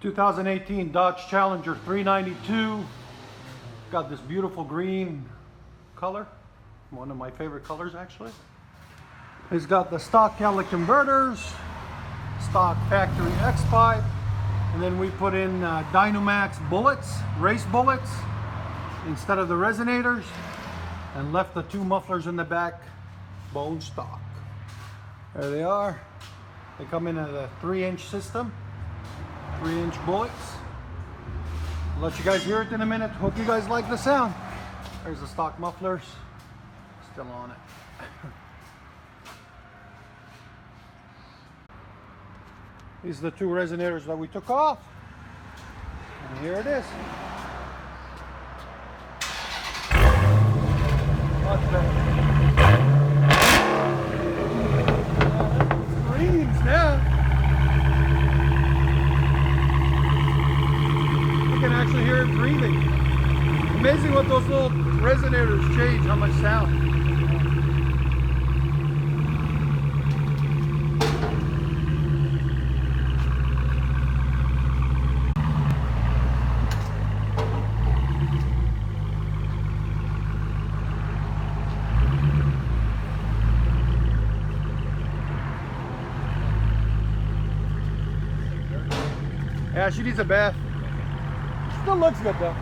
2018 Dodge Challenger 392. Got this beautiful green color, one of my favorite colors actually. It's got the stock CRACKLE converters, stock factory X pipe, and then we put in DynoMax bullets, race bullets, instead of the resonators, and left the two mufflers in the back bone stock. There they are. They come in at a 3-inch system, 3-inch bullets. I'll let you guys hear it in a minute. Hope you guys like the sound. There's the stock mufflers, still on it. These are the two resonators that we took off. And here it is. Much better. It screams now. You can actually hear it breathing. Amazing what those little resonators change, how much sound. Yeah, she needs a bath. Still looks good though.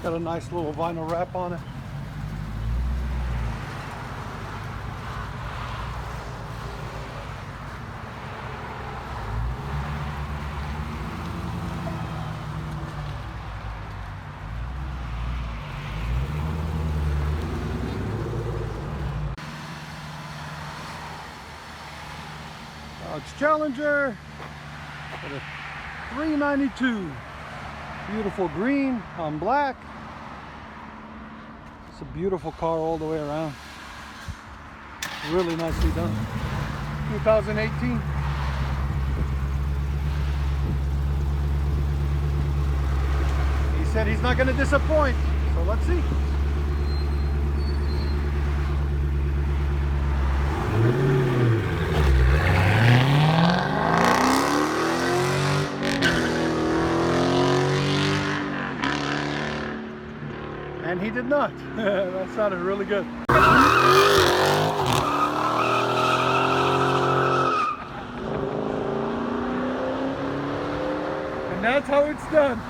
Got a nice little vinyl wrap on it. Dodge Challenger with a 392. Beautiful green on black. It's a beautiful car all the way around. Really nicely done. 2018. He said he's not going to disappoint, so let's see. And he did not. That sounded really good. And that's how it's done.